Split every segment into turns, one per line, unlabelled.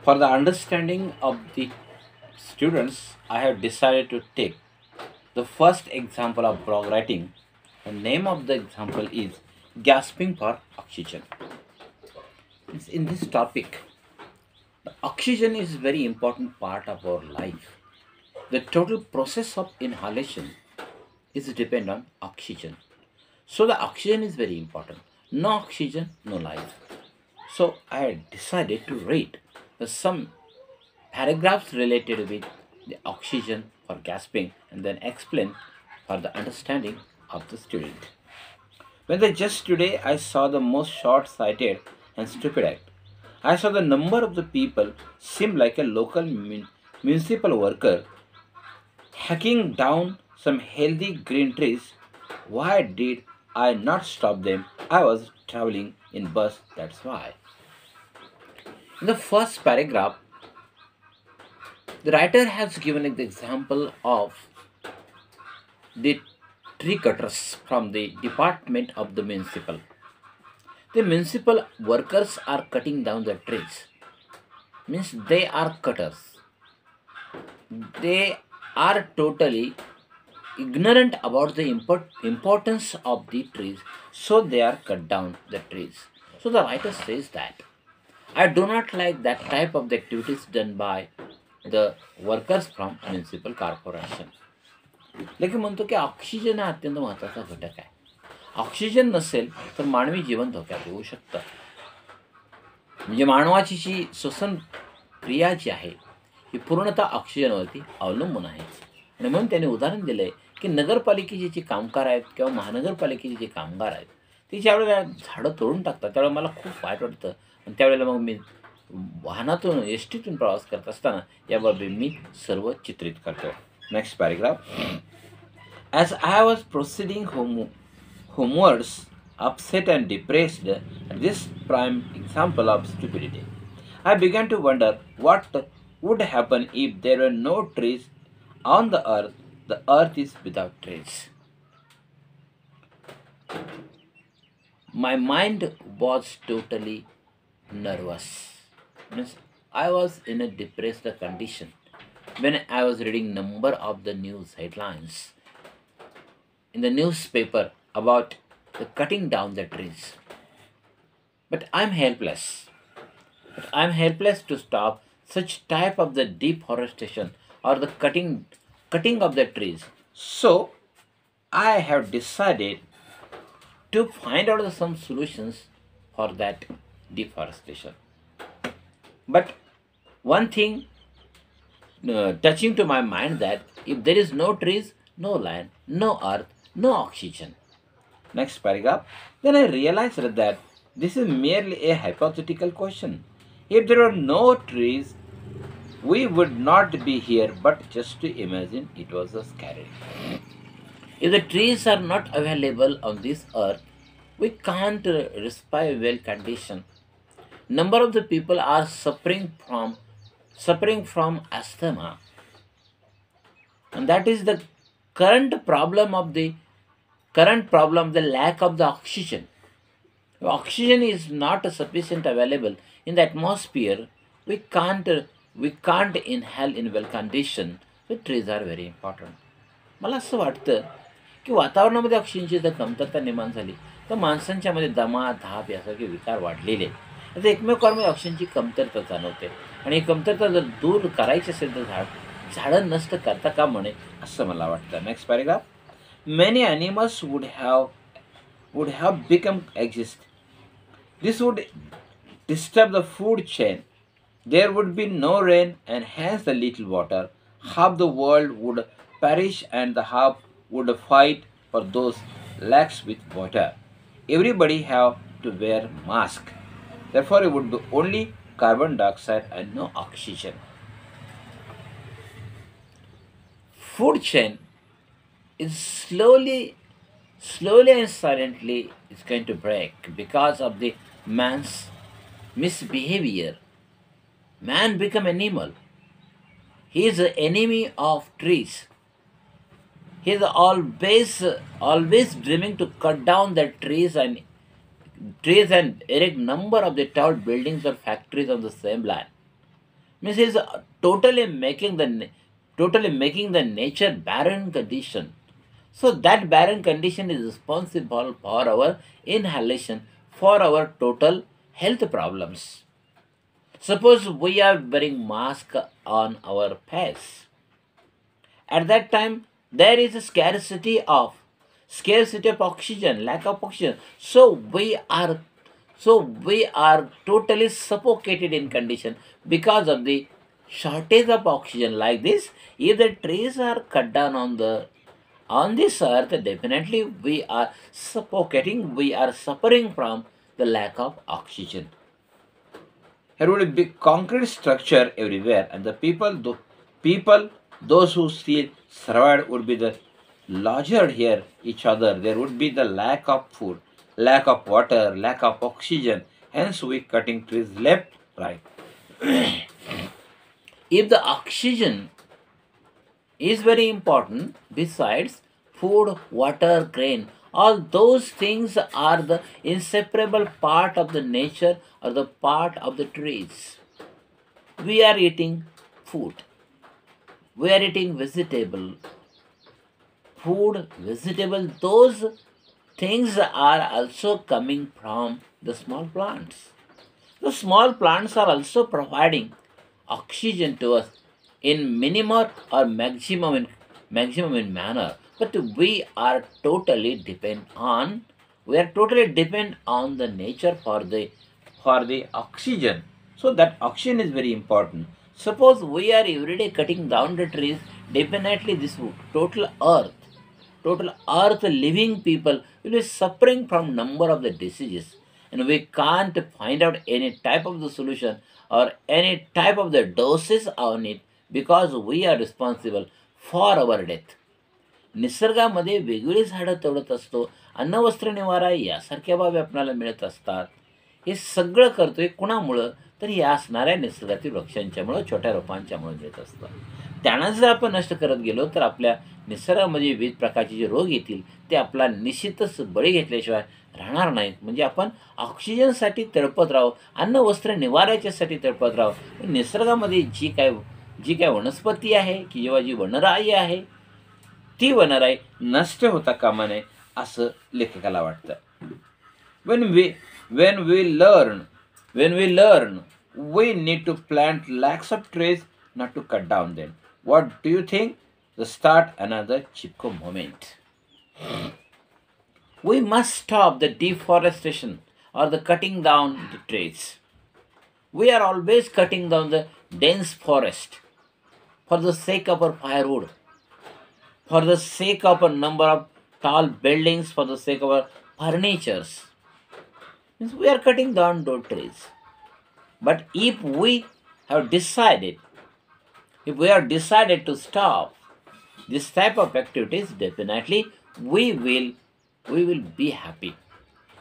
For the understanding of the students, I have decided to take the first example of blog writing. The name of the example is gasping for oxygen. In this topic, oxygen is very important part of our life. The total process of inhalation is depend on oxygen. So the oxygen is very important. No oxygen, no life. So I decided to read some paragraphs related with the oxygen for gasping and then explain for the understanding of the student. When the just today I saw the most short-sighted and stupid act. I saw the number of the people seemed like a local municipal worker hacking down some healthy green trees. Why did I not stop them? I was traveling in bus, that's why. In the first paragraph, the writer has given the example of the tree cutters from the department of the municipal. The municipal workers are cutting down the trees. Means they are cutters. They are totally ignorant about the importance of the trees, so they are cut down the trees. So the writer says that I do not like that type of the activities done by the workers from municipal corporation. लेकिन म्हणतो की oxygen हा अत्यंत महत्त्वाचा घटक आहे. Oxygen नसेल तर मानवी जीवन धोक्यात येऊ शकतं. म्हणजे मानवाची जी श्वसन क्रिया जी आहे ही पूर्णतः ऑक्सिजनवरती अवलंबून आहे. आणि म्हणून त्याने उदाहरण दिलंय की नगरपालिकेचे जे कामगार आहेत किंवा महानगरपालिकेचे जे कामगार आहेत ते ज्यावेळेला झाडं तोडून टाकतात त्यावेळेला मला खूप वाईट वाटतं. आणि त्यावेळेला मग मी वाहनातून एस टीतून प्रवास करत असताना याबाबत मी सर्व चित्रित करतो. Next paragraph. As I was proceeding homewards, upset and depressed at this prime example of stupidity, I began to wonder what would happen if there were no trees on the earth. The earth is without trees. My mind was totally nervous. Means I was in a depressed condition when I was reading number of the news headlines in the newspaper about the cutting down the trees. But I'm helpless. I'm helpless to stop such type of the deforestation or the cutting of the trees. So I have decided to find out some solutions for that deforestation. But one thing touching to my mind that if there is no trees, no land, no earth, no oxygen. Next paragraph. Then I realized that this is merely a hypothetical question. If there were no trees, we would not be here, but just to imagine it was a scary. If the trees are not available on this earth, we can't respire well condition. Number of the people are suffering from asthma, and that is the current problem, the lack of the oxygen. If oxygen is not sufficient available in the atmosphere, we can't inhale in well condition. The trees are very important. मला असं वाटतं की वातावरणामध्ये ऑक्सिजनची जर कमतरता निर्माण झाली तर माणसांच्या मध्ये दमा धाप यासारखे विकार वाढलेले. आता एकमेव कारण ऑक्सिजनची कमतरता जाणवते आणि ही कमतरता जर दूर करायची असेल तर झाडं नष्ट करता का म्हणे असं मला वाटतं. Next paragraph. Many animals would have become exist. This would disturb the food chain. There would be no rain and hence the little water. Half the world would perish and the half would fight for those lacks with water. Everybody have to wear mask. Therefore it would be only carbon dioxide and no oxygen. Food chain is slowly and silently is going to break because of the man's misbehavior. Man become animal. He is the enemy of trees. He is always dreaming to cut down the trees and erect number of the tall buildings or factories on the same land. Means is totally making the nature barren condition. So that barren condition is responsible for our inhalation, for our total health problems. Suppose we are wearing mask on our face. At that time, there is a scarcity of oxygen, lack of oxygen. So we are totally suffocated in condition because of the shortage of oxygen. Like this, if the trees are cut down on this earth, definitely we are suffocating, we are suffering from the lack of oxygen. There would be concrete structure everywhere, and the people, those who still survived, would be the larger here each other. There would be the lack of food, lack of water, lack of oxygen. Hence, we cutting trees left, right. If the oxygen is very important, besides food, water, grain, all those things are the inseparable part of the nature or the part of the trees. We are eating food, we are eating vegetable, food, vegetable, those things are also coming from the small plants. The small plants are also providing oxygen to us in minimum or maximum in manner. But we are totally depend on the nature for the oxygen. So that oxygen is very important. Suppose we are everyday cutting down the trees, definitely this total earth living people will be suffering from number of the diseases, and we can't find out any type of the solution or any type of the doses on it because we are responsible for our death. निसर्गामध्ये वेगवेगळी झाडं तोडत असतो, अन्न वस्त्र निवारा यासारख्या बाबी आपल्याला मिळत असतात. हे सगळं करतोय कुणामुळं? तर या असणाऱ्या निसर्गातील वृक्षांच्यामुळं, छोट्या रोपांच्यामुळं मिळत असतं. त्यांना जर आपण नष्ट करत गेलो तर आपल्या निसर्गामध्ये विविध प्रकारचे जे रोग येतील ते आपला निश्चितच बळी घेतल्याशिवाय राहणार नाहीत. म्हणजे आपण ऑक्सिजनसाठी तडपत राहू, अन्न वस्त्र निवाऱ्याच्यासाठी तडपत राहू. निसर्गामध्ये जी काय वनस्पती आहे किंवा जी वनराई आहे ती वनराई नष्ट होता कामा नये असं लेखकाला वाटतं. when we when we learn we need to plant lakhs of trees, not to cut down them. What do you think? The start another Chipko moment. We must stop the deforestation or the cutting down the trees. We are always cutting down the dense forest for the sake of our firewood, for the sake of a number of tall buildings, for the sake of our furnitures. Means we are cutting down those trees. But if we have decided, to stop this type of activities, definitely we will be happy.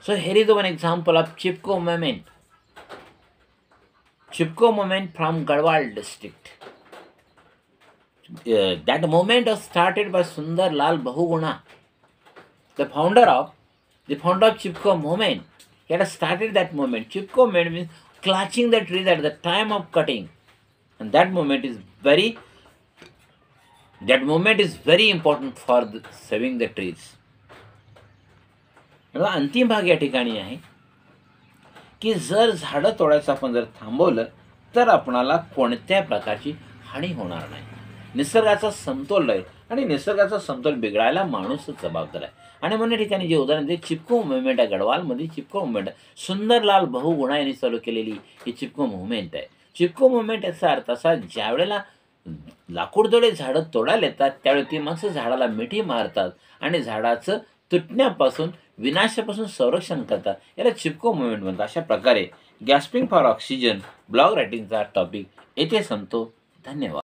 So here is one example of Chipko movement. Chipko movement from Garhwal district. That movement was started by Sundar Lal Bahuguna, the founder of Chipko movement. He had started that movement. Chipko movement means clutching the trees at the time of cutting, and that movement is very important for saving the trees. अंतिम भाग या ठिकाणी आहे की जर झाडं तोडायचं आपण जर थांबवलं तर आपणाला कोणत्या प्रकारची हानी होणार नाही. निसर्गाचा समतोल आहे आणि निसर्गाचा समतोल बिघडायला माणूसच जबाबदार आहे. आणि म्हणून या ठिकाणी जे उदाहरण ते चिपको मुवमेंट आहे, गढवालमध्ये चिपको मुवमेंट आहे, सुंदरलाल बहुगुणा यांनी चालू केलेली ही चिपको मुवमेंट आहे. चिपको मुवमेंट याचा अर्थ असा, ज्या वेळेला लाकूडतोडे झाडं तोडायला येतात त्यावेळी ती माणसं झाडाला मिठी मारतात आणि झाडाचं तुटण्यापासून, विनाशापासून संरक्षण करतात. याला चिपको मुवमेंट म्हणतात. अशा प्रकारे गॅस्पिंग फॉर ऑक्सिजन ब्लॉग रायटिंगचा टॉपिक येथे संपतो. धन्यवाद.